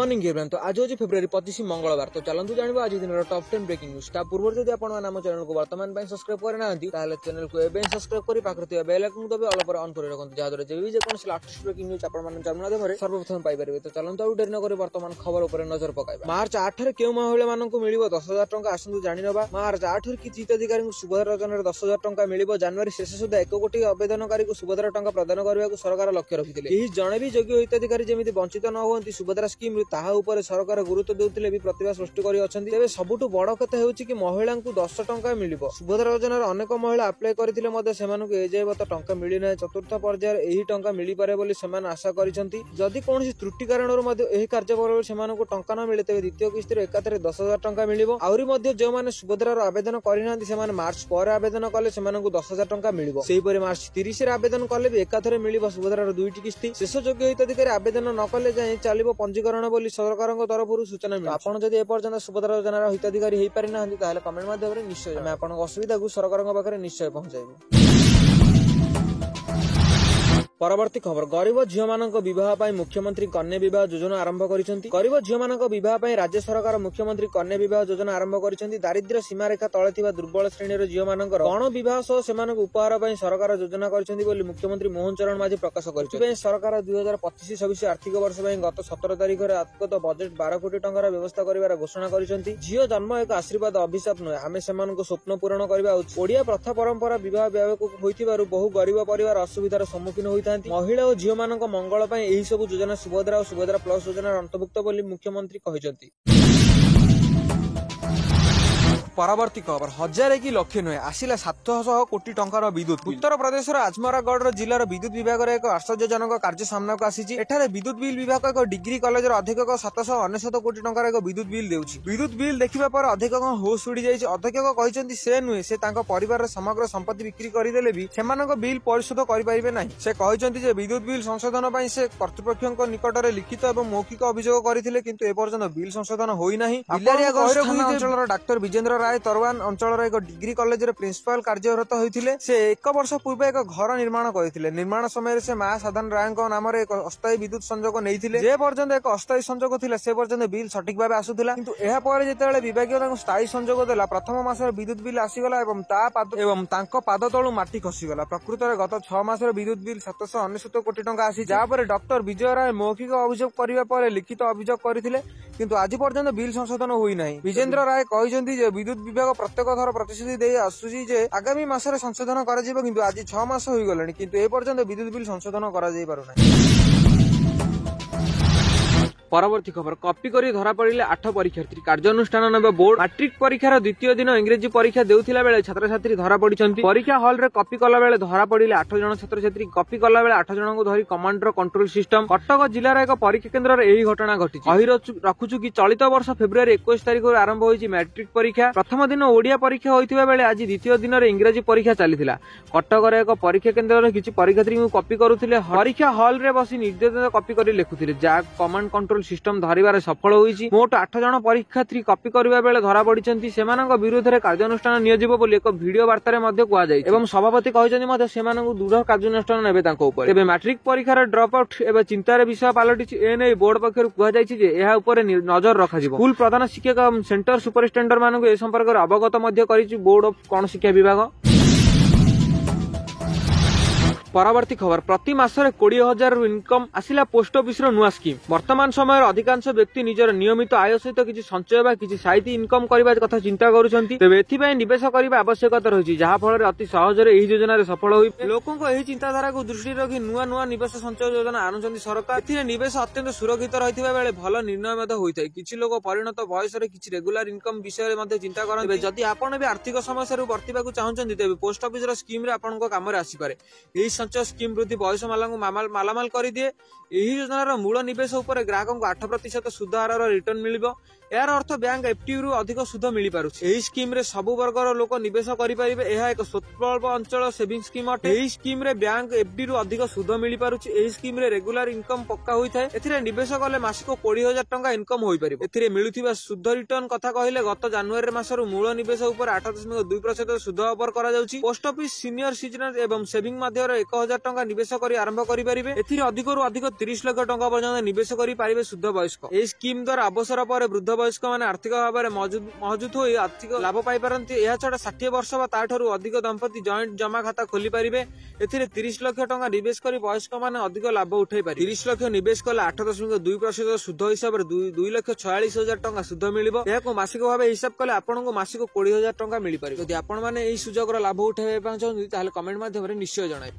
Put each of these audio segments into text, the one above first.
Morning everyone. तो आज हूँ फेब्रुआरी 25 मंगलवार। तो चलतु जानवा आज दिन टॉप 10 ब्रेकिंग न्यूज। ता पूर्व जदि आपण आम चैनल को वर्तमान सब्सक्राइब करना चैनल को एवं सब्सक्राइब कर पाखे बेल आइकन दबे ऑल पर ऑन कर रखते जहाँद्वारा जब भी जेकोसी लेटेस्ट ब्रेकिंग न्यूज माध्यम सर्वप्रथम पाइपर। तो चलतु आउ डेरी नक वर्तमान खबर उपर नजर पकाइबा। मार्च 8 रे केउ महिला मानकु मिलिबो 10,000 टंका आसंतु जानि नबा। मार्च 8 रे किछि हिताधिकारी सुभद्रा योजना 10,000 टंका मिलिबो। जनवरी शेष सुधा 1 कोटी आवेदनकारी को सुभद्रा टंका प्रदान करने को सरकार लक्ष्य रखिथिले। एही जणे भी योग्य हिताधिकारी जेमिति वंचित न होंती सुभद्रा स्कीम ताहा उपर सरकार गुरुत्व देउथिले भी प्रतिभा सृष्टि करि अछंती। तेबे सबुटु बड़ कथा हेउछि कि महिला को 10 टंका मिलिबो। सुभद्रा योजना अनेक महिला अप्लाई करथिले मध्ये सेमानकु एजेबत टंका मिलि नै। चतुर्थ पर्यायर एही टंका मिलि पारे बोली सेमान आशा करिसंती। जदि कोनोसी त्रुटि कारणर मध्ये एही कार्यबल सेमानकु टंका न मिले तेबे द्वितीय किस्तिर एकाथरे 10,000 टंका मिलिबो। आउरी मध्ये जो माने सुभद्रार आवेदन करिनांती सेमान मार्च पर आवेदन कले सेमानकु 10,000 टंका मिलिबो। सेही परे मार्च 30 रे आवेदन कले भी एकाथरे मिलिबो सुभद्रार दुईटी किस्ती। शेष योग्य हिताधिकारी आवेदन न कले जाय चलिबो पंजीकरण बोली सरकारक तरफरु सूचना मिली। आपण जदि एपर्यंत सुभद्रा योजनार हिताधिकारी हेई पारि नाहंती ताहाले कमेंट माध्यमरे निश्चय आमे आपनक असुविधा को सरकारक पाखरे निश्चय पहुंचाइबो। परवर्ती खबर गरीब झील मानक विवाह पाई मुख्यमंत्री कन्या विवाह योजना आरंभ करिसेंती। गरीब झील मानक विवाह पाई राज्य सरकार मुख्यमंत्री कन्या विवाह योजना आरंभ करिसेंती। दारिद्र्य सीमा रेखा तळे थिबा दुर्बल श्रेणीर झील मानकर गण विवाह सह सेमानक उपहार पाई सरकार योजना करिसेंती बोली मुख्यमंत्री मोहन चरण माझी प्रकाश करिसेंती। सरकार 2025-26 आर्थिक वर्ष पाई गत 17 तारिख रे आत्मगत बजेट 12 कोटी टंकार व्यवस्था करिवार घोषणा करिसेंती। झील जन्म एक आशीर्वाद अभिशाप नय, आमे सेमानक स्वप्न पूर्ण करबा उचित। ओडिया प्रथा परंपरा विवाह व्यापक होइथिबारु बहु गरीब परिवार असुविधार सम्मुखीन होइथांती। महिला और झील मानक मंगल पाई एही सब योजना सुभद्रा और सुभद्रा प्लस योजना अंतर्भुक्त बोली मुख्यमंत्री कहिसेंती। परवर्ती खबर हजार कि लक्ष्य नुहे आसिला 700 कोटी टंकार विद्युत। उत्तर प्रदेश आजमरागढ़ जिलार विद्युत विभाग एक आश्चर्यजनक कार्य सामना को आसी। एठारे विद्युत बिल विभाग एक डिग्री कॉलेज अधीक्षक 799 कोटी टंकार एक विद्युत बिल देउछि। विद्युत बिल देखिबा पर अधीक्षक होश उड़ी जाइछि। अधीक्षक कहिसेंती से नुहे से तांका परिवार समग्र संपत्ति बिक्री करिदेले भी सेमानक बिल परिशोध करि पारिबे नाही। से कहिसेंती जे विद्युत बिल संशोधन पई से कर्तृपक्षक निकटरे लिखित एवं मौखिक अभियोग करथिले किंतु ए पर्यंत बिल संशोधन होई नाही। बिलारियागढ़ अंचलर डाक्टर विजेंद्र राय तरवान अंचल एक डिग्री कॉलेज रे प्रिंसिपल कार्यरत होइथिले। से 1 वर्ष पूर्व एक घर निर्माण करथिले। निर्माण समय से मां साधन राय नाम रे एक अस्थायी विद्युत संजोग नैथिले। जे पर्यंत एक अस्थायी संजोग थिला से पर्यंत बिल सठिक भाबे आसुथिला किंतु एहा पर जेतेबेले विभागीय तांको स्थायी संजोग देला प्रथम मासर विद्युत बिल आसीगला एवं तांको पाद तळु माटी खसीगला। प्रकृत रे गत 6 मासर विद्युत बिल 799 कोटी टंका आसी। जा पर डॉक्टर विजय राय मौखिक अभियोग करिबा पर लिखित अभियोग करथिले किंतु आज पर्यंत बिल संशोधन होई नाही। विजेंद्र राय कहिसेंती जे विद्युत विभाग प्रत्येक थर प्रतिश्रुति दे आसुची जे आगामी मासरे संशोधन करा जिवो किंतु आज 6 मास होई गलानी किंतु ए पर्यंत विद्युत बिल संशोधन करा जाई पारु नाही। परवर्ती खबर कॉपी करी धरा पड़िले 8 परीक्षार्थी कार्यानुष्ठान नेबे बोर्ड। मैट्रिक परीक्षार द्वितीय दिन इंग्रेजी परीक्षा देउथिला बेले छात्र छात्री धरा पड़िसंती। परीक्षा हॉल रे कॉपी कला बेले धरा पड़िले 8 जण छात्र छात्री। कॉपी कला बेले 8 जण को धरी कमांडर कंट्रोल सिस्टम कटक जिल्लार एक परीक्षा केन्द्र रे एही घटना घटिछि। कहि रखुछु कि चलित वर्ष फेब्रुआरी 21 तारिख रे आरंभ होईछि मैट्रिक परीक्षा। प्रथम दिन ओडिया परीक्षा होइथिबा बेले आज द्वितीय दिन रे इंग्रेजी परीक्षा चलिथिला। कटक रे एक परीक्षा केन्द्र रे किछि परीक्षार्थी को कॉपी करूथिले। परीक्षा हॉल रे बसी निर्देश कॉपी करी लेखुथिले जा कमांड कंट्रोल सिस्टम धरिबार सफल होईछि। मोट 8 जण परीक्षार्थी कॉपी करबा बेले धरा पड़िसंती। सेमानक विरुद्ध रे कार्यानुष्ठान नियजिबो बोली एक वीडियो वार्ता रे मध्ये कुआ जाय एवं सभापति कहिसंती मध्ये सेमानक दृढ़ कार्यानुष्ठान नेबे तांको ऊपर। एबे मैट्रिक परीक्षार ड्रॉप आउट एबे चिंतार विषय पालटिछि। एने बोर्ड पक्षरु कुआ जायछि जे एहा ऊपर नजर रखा जिवो। स्कूल प्रधान शिक्षक एवं सेंटर सुपरिटेंडेंट मानक ए संपर्क रे अवगत मध्ये करिछि बोर्ड ऑफ कोन शिक्षा विभाग। परवर्ती खबर प्रति मासरे 20,000 इनकम आसिला पोस्ट ऑफिस रो नुआ स्कीम। वर्तमान समय अधिकांश व्यक्ति निजर नियमित आय सहित किछि संचय बा किछि साइती इनकम करबा कथा चिंता करूछंती। तेबे एथि निवेश करबा आवश्यकता रहिछि जाहा फल रे अति सहज रे एही योजना रे सफल होई। लोकन को एही चिंताधारा को दृष्टि रखि नुआ निवेश संचय योजना आनुछंती सरकार। एथि निवेश अत्यंत सुरक्षित रहिथिबा बेले भल निर्णय मध्ये होइथाय। किछि लोक परिणत वयस रे किछि रेगुलर इनकम विषय रे मध्ये चिंता करन। जदि आपण भी आर्थिक समस्या रो वर्तिबा को चाहउछंती तेबे पोस्ट ऑफिस रो स्कीम रे आपण को काम रे आसी पारे। एही संचय स्कीम वृद्धि वयस मालांगु मालामाल कर दिए। एही योजनार मूल निवेश उपर ग्राहक 8% सुध हार रिटर्न मिलिबो। यार अर्थ बैंक एफटी रु अधिक सुध मिली पारुछि। एही स्कीम रे सब वर्गर लोक निवेश करि परिबे। एहा एक स्वल्प अंचल सेविंग स्कीम अटे। एही स्कीम रे बैंक एफडी रु अधिक सुध मिली पारुछि। एही स्कीम रे रेगुलर इनकम पक्का होई थाए। एथिरे निवेश कले मासिक 20,000 टंका इनकम होई परिबो। एथिरे मिलुथिबा सुध रिटर्न कथा कहिले गत जनवरी मासरु मूल निवेश उपर 8.2% सुध ऑफर करा जाउछि। पोस्ट ऑफिस सीनियर सिटीजन एवं सेविंग मध्य 1 1,000 ଟଙ୍କା ନିବେଶ କରି ଆରମ୍ଭ କରିପାରିବେ। ଏଥିରେ ଅଧିକରୁ ଅଧିକ 30 ଲକ୍ଷ ଟଙ୍କା ପର୍ଯ୍ୟନ୍ତ ନିବେଶ କରିପାରିବେ ସୁଧ ବୟସ୍କ। ଏହି ସ୍କିମ୍ ଦ୍ୱାରା ଅବସର ପରେ ବୃଦ୍ଧ ବୟସ୍କ ମାନେ ଆର୍ଥିକ ଭାବରେ ମହଜୁଦ ହୋଇ ଆର୍ଥିକ ଲାଭ ପାଇପାରନ୍ତି। ଏହାଛଡା 60 ବର୍ଷ ବା ତାଠାରୁ ଅଧିକ ଦମ୍ପତି ଜଏଣ୍ଟ ଜମା ଖାତା ଖୋଲି ପାରିବେ। ଏଥିରେ 30 ଲକ୍ଷ ଟଙ୍କା ନିବେଶ କରି ବୟସ୍କ ମାନେ ଅଧିକ ଲାଭ ଉଠାଇ ପାରିବେ। 30 ଲକ୍ଷ ନିବେଶ କଲେ 8.2% ସୁଧ ହିସାବରେ 2,46,000 ଟଙ୍କା ସୁଧ ମିଳିବ। ଏହାକୁ ମାସିକ ଭାବେ ହିସାବ କଲେ ଆପଣଙ୍କୁ ମାସିକ 20,000 ଟଙ୍କା ମିଳିପାରିବ। ଯଦି ଆପଣମାନେ ଏହି ସୁଯୋଗର ଲାଭ ଉଠାଇବା ପାଇଁ ଚାହୁଁଛନ୍ତି ତାହେଲେ କମେଣ୍ଟ ମାଧ୍ୟମରେ ନିଶ୍ଚୟ ଜଣାଇବେ।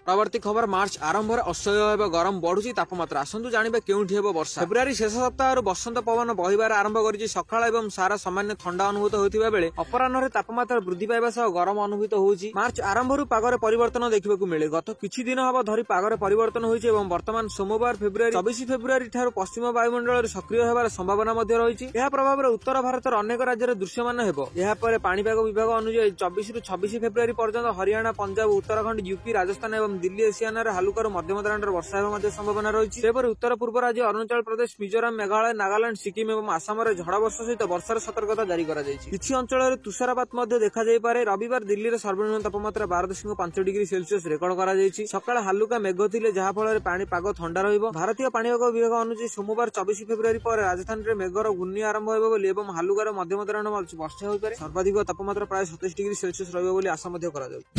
ପରବର୍ତ୍ତୀ ଖବର ମାର୍ଚ୍ଚ ଆରମ୍ଭରେ ଅସହ୍ୟ ହେବା ଗରମ ବଢୁଛି ତାପମାତ୍ରା। ଆସନ୍ତୁ ଜାଣିବା କେଉଁଠି ହେବ ବର୍ଷା। ଫେବୃଆରୀ ଶେଷ ସପ୍ତାହରୁ ବସନ୍ତ ପବନ ବହିବାର ଆରମ୍ଭ କରିଛି। ସକାଳ ଏବଂ ସାରା ସାମାନ୍ୟ ଥଣ୍ଡା ଅନୁଭୂତ ହେଉଥିବା ବେଳେ ଅପରାହ୍ନରେ ତାପମାତ୍ରା ବୃଦ୍ଧି ପାଇବା ସହ ଗରମ ଅନୁଭୂତ ହେଉଛି। ମାର୍ଚ୍ଚ ଆରମ୍ଭରୁ ପାଗରେ ପରିବର୍ତ୍ତନ ଦେଖିବାକୁ ମିଳେ। ଗତ କିଛି ଦିନ ହେବ ଧରି ପାଗରେ ପରିବର୍ତ୍ତନ ହୋଇଛି ଏବଂ ବର୍ତ୍ତମାନ ସୋମବାର 24 ଫେବୃଆରୀ ଠାରୁ ପଶ୍ଚିମ ବାୟୁମଣ୍ଡଳରେ ସକ୍ରିୟ ହେବାର ସମ୍ଭାବନା ମଧ୍ୟ ରହିଛି। ଏହା ପ୍ରଭାବରେ ଉତ୍ତର ଭାରତର ଅନେକ ରାଜ୍ୟରେ ଦୃଶ୍ୟମାନ ହେବ। ଏହାପରେ ପାଣିପାଗ ବିଭାଗ ଅନୁଯାୟୀ 24ରୁ 26 ଫେବୃଆରୀ ପର୍ଯ୍ୟନ୍ତ ହରିୟାଣା, ପଞ୍ଜାବ, ଉତ୍ତରାଖଣ୍ଡ, ୟୁପି, ରାଜସ୍ଥାନ ଏବଂ ଦିଲ୍ଲୀ ଏସିଆନାରେ ହାଲୁକାରୁ ମଧ୍ୟମ ଧରଣର ବର୍ଷା ହେବା ମଧ୍ୟ ସମ୍ଭାବନା ରହିଛି। ସେପରି ଉତ୍ତର ପୂର୍ବ ରାଜ୍ୟ ଅରୁଣାଚଳ ପ୍ରଦେଶ, ମିଜୋରାମ, ମେଘାଳୟ, ନାଗାଲାଣ୍ଡ, ସିକିମ ଏବଂ ଆସାମରେ ଝଡ଼ ବର୍ଷା ସହିତ ବର୍ଷାର ସତର୍କତା ଜାରି କରାଯାଇଛି। କିଛି ଅଞ୍ଚଳରେ ତୁଷାରପାତ ମଧ୍ୟ ଦେଖାଯାଇପାରେ। ରବିବାର ଦିଲ୍ଲୀରେ ସର୍ବନିମ୍ନ ତାପମାତ୍ରା 12.5 ଡିଗ୍ରୀ ସେଲସିୟସ ରେକର୍ଡ କରାଯାଇଛି। ସକାଳେ ହାଲୁକା ମେଘ ଥିଲେ ଯାହାଫଳରେ ପାଣିପାଗ ଥଣ୍ଡା ରହିବ। ଭାରତୀୟ ପାଣିପାଗ ବିଭାଗ ଅନୁଯାୟୀ ସୋମବାର 24 ଫେବୃଆରୀ ପରେ ରାଜସ୍ଥାନରେ ମେଘର ଘୂର୍ଣ୍ଣି ଆରମ୍ଭ ହେବ ବୋଲି ଏବଂ ହାଲୁକାରୁ ମଧ୍ୟମ ଧରଣର ବର୍ଷା ହୋଇପାରେ। ସର୍ବାଧିକ ତାପମାତ୍ରା ପ୍ରାୟ 27 ଡିଗ୍ରୀ ସେଲସିୟସ ରହିବ ବୋଲି ଆଶା ମଧ୍ୟ କରାଯାଉଛି।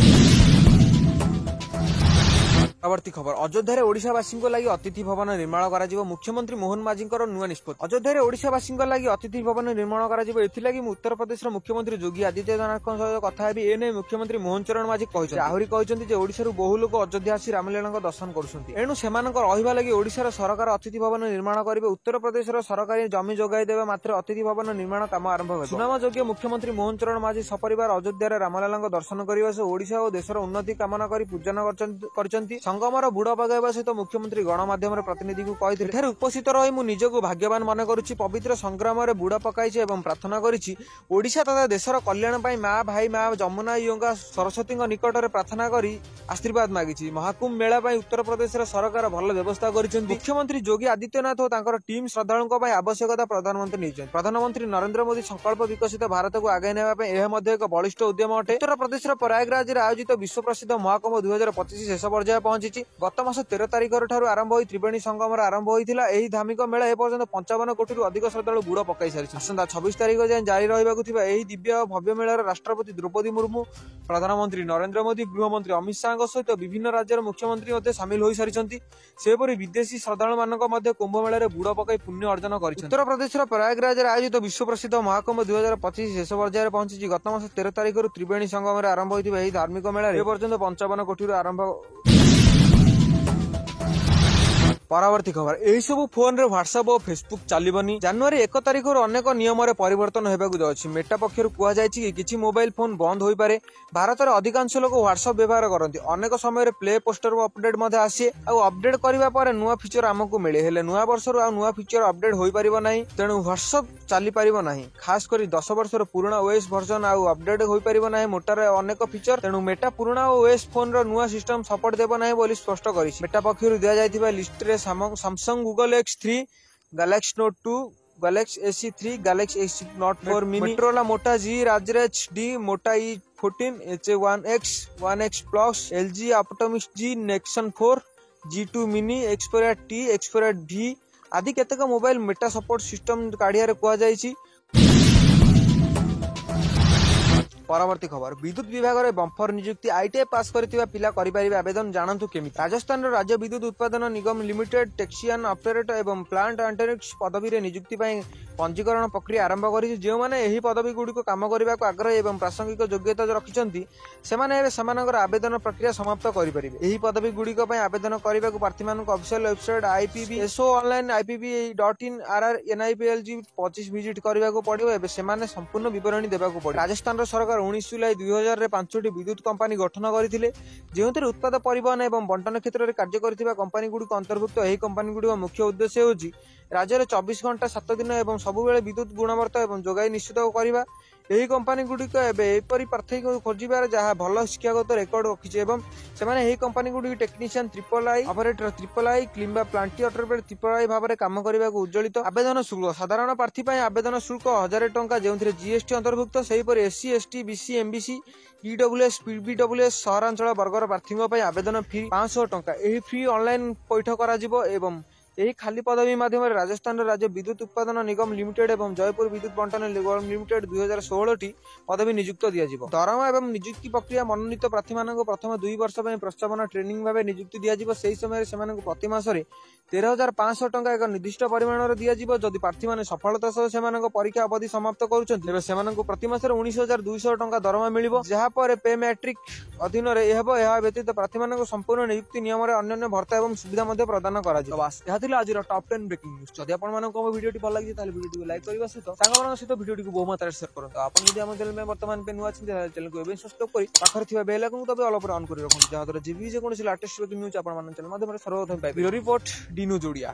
ପରବର୍ତ୍ତୀ ଖବର ଅଯୋଧ୍ୟାରେ ଓଡ଼ିଶାବାସୀଙ୍କ ଲାଗି ଅତିଥି ଭବନ ନିର୍ମାଣ କରାଯିବ। ମୁଖ୍ୟମନ୍ତ୍ରୀ ମୋହନ ମାଝୀଙ୍କର ନୂଆ ନିଷ୍ପତ୍ତି। ଅଯୋଧ୍ୟାରେ ଓଡ଼ିଶାବାସୀଙ୍କ ଲାଗି ଅତିଥି ଭବନ ନିର୍ମାଣ କରାଯିବ। ଏଥିଲାଗି ମୁଁ ଉତ୍ତରପ୍ରଦେଶର ମୁଖ୍ୟମନ୍ତ୍ରୀ ଯୋଗୀ ଆଦିତ୍ୟନାଥଙ୍କ ସହ କଥା ହେବି। ଏନେଇ ମୁଖ୍ୟମନ୍ତ୍ରୀ ମୋହନ ଚରଣ ମାଝୀ କହିଛନ୍ତି। ଆହୁରି କହିଛନ୍ତି ଯେ ଓଡ଼ିଶାରୁ ବହୁ ଲୋକ ଅଯୋଧ୍ୟା ଆସି ରାମଲୀଳାଙ୍କ ଦର୍ଶନ କରୁଛନ୍ତି। ଏଣୁ ସେମାନଙ୍କ ରହିବା ଲାଗି ଓଡ଼ିଶାର ସରକାର ଅତିଥି ଭବନ ନିର୍ମାଣ କରିବେ। ଉତ୍ତରପ୍ରଦେଶର ସରକାରୀ ଜମି ଯୋଗାଇ ଦେବା ମାତ୍ରେ ଅତିଥି ଭବନ ନିର୍ମାଣ କାମ ଆରମ୍ଭ ହେବ। ସୁନାମଯୋଗ୍ୟ ମୁଖ୍ୟମନ୍ତ୍ରୀ ମୋହନ ଚରଣ ମାଝୀ ସପରିବାର ଅଯୋଧ୍ୟାରେ ରାମଲୀଳାଙ୍କ ଦର୍ଶନ କରିବା ସହ ଓଡ଼ିଶା ଓ ଦେଶର ଉନ୍ନତି କାମନା କରି ପୂଜନ କରିଛନ୍ତି। ସଂଗମର ବୁଡ଼ ପକାଇବା ସହିତ ମୁଖ୍ୟମନ୍ତ୍ରୀ ଗଣମାଧ୍ୟମର ପ୍ରତିନିଧିଙ୍କୁ କହିଥିଲେ, ଏଠାରେ ଉପସ୍ଥିତ ରହି ମୁଁ ନିଜକୁ ଭାଗ୍ୟବାନ ମନେ କରୁଛି। ପବିତ୍ର ସଂଗ୍ରାମରେ ବୁଡ଼ ପକାଇଛି ଏବଂ ପ୍ରାର୍ଥନା କରିଛି ଓଡ଼ିଶା ତଥା ଦେଶର କଲ୍ୟାଣ ପାଇଁ ମା ଭାଇ ମା ଯମୁନା ୟଙ୍ଗା ସରସ୍ୱତୀଙ୍କ ନିକଟରେ ପ୍ରାର୍ଥନା କରି ଆଶୀର୍ବାଦ ମାଗିଛି। ମହାକୁମ୍ଭ ମେଳା ପାଇଁ ଉତ୍ତରପ୍ରଦେଶର ସରକାର ଭଲ ବ୍ୟବସ୍ଥା କରିଛନ୍ତି। ମୁଖ୍ୟମନ୍ତ୍ରୀ ଯୋଗୀ ଆଦିତ୍ୟନାଥ ଓ ତାଙ୍କର ଟିମ୍ ଶ୍ରଦ୍ଧାଳୁଙ୍କ ପାଇଁ ଆବଶ୍ୟକତା ପ୍ରଧାନମନ୍ତ୍ରୀ ନେଇଛନ୍ତି। ପ୍ରଧାନମନ୍ତ୍ରୀ ନରେନ୍ଦ୍ର ମୋଦି ସଂକଳ୍ପ ବିକଶିତ ଭାରତକୁ ଆଗେଇ ନେବା ପାଇଁ ଏହା ମଧ୍ୟ ଏକ ବଳିଷ୍ଠ ଉଦ୍ୟମ ଅଟେ। ଉତ୍ତରପ୍ରଦେଶର ପ୍ରୟାଗରାଜରେ ଆୟୋଜିତ ବିଶ୍ୱ ପ୍ରସିଦ୍ଧ ମହାକୁମ୍ଭ 2025 ଶେଷ ପର୍ଯ୍ୟାୟ ପହଞ୍ଚିଛି। ଗତ ମାସ 13 ତାରିଖ ଠାରୁ ଆରମ୍ଭ ହୋଇ ତ୍ରିବେଣୀ ସଙ୍ଗମରେ ଆରମ୍ଭ ହୋଇଥିଲା। ଏହି ଧାର୍ମିକ ମେଳା ଏପର୍ଯ୍ୟନ୍ତ 55 କୋଟିରୁ ଅଧିକ ଶ୍ରଦ୍ଧାଳୁ ବୁଡ଼ ପକାଇ ସାରିଛନ୍ତି। ଆସନ୍ତା 26 ତାରିଖ ଯାଏଁ ଜାରି ରହିବାକୁ ଥିବା ଏହି ଦିବ୍ୟ ଓ ଭବ୍ୟ ମେଳାରେ ରାଷ୍ଟ୍ରପତି ଦ୍ରୌପଦୀ ମୁର୍ମୁ, ପ୍ରଧାନମନ୍ତ୍ରୀ ନରେନ୍ଦ୍ର ମୋଦି, ଗୃହମନ୍ତ୍ରୀ ଅମିତ ଶାହଙ୍କ ସହିତ ବିଭିନ୍ନ ରାଜ୍ୟର ମୁଖ୍ୟମନ୍ତ୍ରୀ ମଧ୍ୟ ସାମିଲ ହୋଇସାରିଛନ୍ତି। ସେହିପରି ବିଦେଶୀ ଶ୍ରଦ୍ଧାଳୁମାନଙ୍କ ମଧ୍ୟ କୁମ୍ଭ ମେଳାରେ ବୁଡ଼ ପକାଇ ପୁଣ୍ୟ ଅର୍ଜନ କରିଛନ୍ତି। ଉତ୍ତରପ୍ରଦେଶର ପ୍ରୟାଗରାଜରେ ଆୟୋଜିତ ବିଶ୍ୱ ପ୍ରସିଦ୍ଧ ମହାକୁମ୍ଭ 2025 ଶେଷ ପର୍ଯ୍ୟାୟରେ ପହଞ୍ଚିଛି। ଗତ ମାସ 13 ତାରିଖରୁ ତ୍ରିବେଣୀ ସଙ୍ଗମରେ ଆରମ୍ଭ ହୋଇଥିବା ଏହି ଧାର୍ମିକ ମେଳାରେ ଏପର୍ଯ୍ୟନ୍ତ 55 କୋଟିରୁ ଆରମ୍ଭ। ପରବର୍ତ୍ତୀ ଖବର ଏହିସବୁ ଫୋନରେ ହ୍ୱାଟ୍ସଆପ୍ ଓ ଫେସବୁକ୍ ଚାଲିବନି। ଜାନୁଆରୀ 1 ତାରିଖରୁ ଅନେକ ନିୟମରେ ପରିବର୍ତ୍ତନ ହେବାକୁ ଯାଉଛି। ମେଟା ପକ୍ଷରୁ କୁହାଯାଇଛି କି କିଛି ମୋବାଇଲ ଫୋନ ବନ୍ଦ ହୋଇପାରେ। ଭାରତରେ ଅଧିକାଂଶ ଲୋକ ହ୍ୱାଟ୍ସଆପ୍ ବ୍ୟବହାର କରନ୍ତି। ଅନେକ ସମୟରେ ପ୍ଲେ ପୋଷ୍ଟର ଅପଡେଟ୍ ମଧ୍ୟ ଆସେ ଆଉ ଅପଡେଟ୍ କରିବା ପରେ ନୂଆ ଫିଚର ଆମକୁ ମିଳେ। ହେଲେ ନୂଆ ବର୍ଷରୁ ଆଉ ନୂଆ ଫିଚର ଅପଡେଟ୍ ହୋଇପାରିବ ନାହିଁ। ତେଣୁ ହ୍ୱାଟ୍ସଆପ୍ ଚାଲିପାରିବ ନାହିଁ। ଖାସ କରି 10 ବର୍ଷର ପୁରୁଣା ଓଏସ୍ ଭର୍ଜନ ଆଉ ଅପଡେଟ୍ ହୋଇପାରିବ ନାହିଁ। ମୋଟାର ଅନେକ ଫିଚର ତେଣୁ ମେଟା ପୁରୁଣା ଓଏସ୍ ଫୋନର ନୂଆ ସିଷ୍ଟମ ସପୋର୍ଟ ଦେବ ନାହିଁ ବୋଲି ସ୍ପଷ୍ଟ କରିଛି। ମେଟା ପକ୍ଷରୁ ଦିଆଯାଇଥିବା ଲିଷ୍ଟରେ Samsung Google X3, Galaxy Note 2, Galaxy S3, Galaxy S Note 4 mini, Motorola Moto G, Razr HD, Moto E14, HA1X, 1X Plus, LG Optimus G, Nexon 4, G2 mini, Xperia T, Xperia V ଆଦି କେତେକ mobile Meta support system କାଢିବାରେ କୁହାଯାଇଛି। ପରବର୍ତ୍ତୀ ଖବର ବିଦ୍ୟୁତ ବିଭାଗରେ bumper ନିଯୁକ୍ତି। ITI pass କରିଥିବା ପିଲା କରିପାରିବେ ଆବେଦନ, ଜାଣନ୍ତୁ କେମିତି। ରାଜସ୍ଥାନର ରାଜ୍ୟ ବିଦ୍ୟୁତ ଉତ୍ପାଦନ ନିଗମ ଲିମିଟେଡ୍ ଟେକ୍ସିଆନ ଅପରେଟର ଏବଂ ପ୍ଲାଣ୍ଟ ଆଣ୍ଟେନିକ୍ସ ପଦବୀରେ ନିଯୁକ୍ତି ପାଇଁ ପଞ୍ଜୀକରଣ ପ୍ରକ୍ରିୟା ଆରମ୍ଭ କରିଛି। ଯେଉଁମାନେ ଏହି ପଦବୀ ଗୁଡ଼ିକୁ କାମ କରିବାକୁ ଆଗ୍ରହୀ ଏବଂ ପ୍ରାସଙ୍ଗିକ ଯୋଗ୍ୟତା ରଖିଛନ୍ତି ସେମାନେ ଏବେ ସେମାନଙ୍କର ଆବେଦନ ପ୍ରକ୍ରିୟା ସମାପ୍ତ କରିପାରିବେ। ଏହି ପଦବୀ ଗୁଡ଼ିକ ପାଇଁ ଆବେଦନ କରିବାକୁ ପ୍ରାର୍ଥୀମାନଙ୍କୁ ଅଫିସିଆଲ ୱେବସାଇଟ୍ IPBSO-online-IPB.in/RR-NIPLG-25 ଭିଜିଟ୍ କରିବାକୁ ପଡ଼ିବ। ଏବେ ସେମାନେ ସମ୍ପୂର୍ଣ୍ଣ ବିବରଣୀ ଦେବାକୁ ପଡ଼ିବ। ରାଜସ୍ଥାନର ସରକାର 19 ଜୁଲାଇ 2000ରେ 5ଟି ବିଦ୍ୟୁତ କମ୍ପାନୀ ଗଠନ କରିଥିଲେ, ଯେଉଁଥିରେ ଉତ୍ପାଦ ପରିବହନ ଏବଂ ବଣ୍ଟନ କ୍ଷେତ୍ରରେ କାର୍ଯ୍ୟ କରିଥିବା କମ୍ପାନୀଗୁଡ଼ିକ ଅନ୍ତର୍ଭୁକ୍ତ। ଏହି କମ୍ପାନୀଗୁଡ଼ିକ ମୁଖ୍ୟ ଉଦ୍ଦେଶ୍ୟ ହେଉଛି ରାଜ୍ୟରେ 24 ଘଣ୍ଟା 7 ଦିନ ଏବଂ ସବୁବେଳେ ବିଦ୍ୟୁତ ଗୁଣବତ୍ତା ଏବଂ ଯୋଗାଇ ନିଶ୍ଚିତ କରିବା। ଏହି କମ୍ପାନୀ ଗୁଡିକ ଏବେ ଏପରି ପ୍ରାର୍ଥୀ ଖୋଜିବାରେ ଯାହା ଭଲ ଶିକ୍ଷାଗତ ରେକର୍ଡ ରଖିଛି ଏବଂ ସେମାନେ ଏହି କମ୍ପାନୀ ଗୁଡିକ ଟେକ୍ନିସିଆନ III ଅପରେଟର III କିମ୍ବା ପ୍ଲାଣ୍ଟି ଅପରେଟର III ଭାବରେ କାମ କରିବାକୁ ଉଜ୍ଜଳିତ। ଆବେଦନ ଶୁଳ୍କ ସାଧାରଣ ପ୍ରାର୍ଥୀ ପାଇଁ ଆବେଦନ ଶୁଳ୍କ 1000 ଟଙ୍କା, ଯେଉଁଥିରେ GST ଅନ୍ତର୍ଭୁକ୍ତ। ସେହିପରି SC ST BC MBC EWS PBWS ସହରାଞ୍ଚଳ ବର୍ଗର ପ୍ରାର୍ଥୀଙ୍କ ପାଇଁ ଆବେଦନ ଫି 500 ଟଙ୍କା। ଏହି ଫି ଅନଲାଇନ ପୈଠ କରାଯିବ ଏବଂ ଏହି ଖାଲି ପଦବୀ ମାଧ୍ୟମରେ ରାଜସ୍ଥାନ ରାଜ୍ୟ ବିଦ୍ୟୁତ ଉତ୍ପାଦନ ନିଗମ ଲିମିଟେଡ୍ ଏବଂ ଜୟପୁର ବିଦ୍ୟୁତ ବଣ୍ଟନ ନିଗମ ଲିମିଟେଡ୍ 2016ଟି ପଦବୀ ନିଯୁକ୍ତ ଦିଆଯିବ। ଦରମା ଏବଂ ନିଯୁକ୍ତି ପ୍ରକ୍ରିୟା ମନୋନୀତ ପ୍ରାର୍ଥୀମାନଙ୍କୁ ପ୍ରଥମ 2 ବର୍ଷ ପାଇଁ ପ୍ରସ୍ତାବନା ଟ୍ରେନିଂ ଭାବେ ନିଯୁକ୍ତି ଦିଆଯିବ। ସେହି ସମୟରେ ସେମାନଙ୍କୁ ପ୍ରତି ମାସରେ 13,500 ଟଙ୍କା ଏକ ନିର୍ଦ୍ଦିଷ୍ଟ ପରିମାଣରେ ଦିଆଯିବ। ଯଦି ପ୍ରାର୍ଥୀମାନେ ସଫଳତା ସହ ସେମାନଙ୍କ ପରୀକ୍ଷା ଅବଧି ସମାପ୍ତ କରୁଛନ୍ତି ତେବେ ସେମାନଙ୍କୁ ପ୍ରତି ମାସରେ 19,200 ଟଙ୍କା ଦରମା ମିଳିବ, ଯାହା ପରେ ପେ ମ୍ୟାଟ୍ରିକ ଅଧୀନରେ ହେବ। ଏହା ବ୍ୟତୀତ ପ୍ରାର୍ଥୀମାନଙ୍କୁ ସମ୍ପୂର୍ଣ୍ଣ ନିଯୁକ୍ତି ନିୟମରେ ଅନ୍ୟାନ୍ୟ ଭତ୍ତା ଏବଂ ସୁବିଧା ମଧ୍ୟ ପ୍ରଦାନ କରାଯିବ। ଏହା ଥିଲା ଆଜିର ଟପ୍ 10 ବ୍ରେକିଂ ନ୍ୟୁଜ୍। ଯଦି ଆପଣମାନଙ୍କୁ ଆମ ଭିଡ଼ିଓଟି ଭଲ ଲାଗିଛି ତାହେଲେ ଭିଡ଼ିଓଟିକୁ ଲାଇକ୍ କରିବା ସହିତ ସାଙ୍ଗମାନଙ୍କ ସହିତ ଭିଡ଼ିଓଟିକୁ ବହୁ ମାତ୍ରାରେ ସେୟାର କରନ୍ତୁ। ଆପଣ ଯଦି ଆମ ଚ୍ୟାନେଲ ପାଇଁ ବର୍ତ୍ତମାନ ପାଇଁ ନୂଆ ଅଛନ୍ତି ତାହେଲେ ଚ୍ୟାନେଲକୁ ଏବେ ସବସ୍କ୍ରାଇବ୍ କରି ପାଖରେ ଥିବା ବେଲ୍ ଆଇକନକୁ ଦବାଇ ଅଲ୍ ଉପରେ ଅନ୍ କରି ରଖନ୍ତୁ, ଯାହାଦ୍ୱାରା ଯେକୌଣସି ଲାଟେଷ୍ଟ ବ୍ରେକିଂ ନ୍ୟୁଜ୍ ଆପଣମାନଙ୍କ ଚ୍ୟାନେଲ ମାଧ୍ୟମରେ ସର୍ବପ୍ରଥମେ ପାଇବେ। Bureau report D news Odia.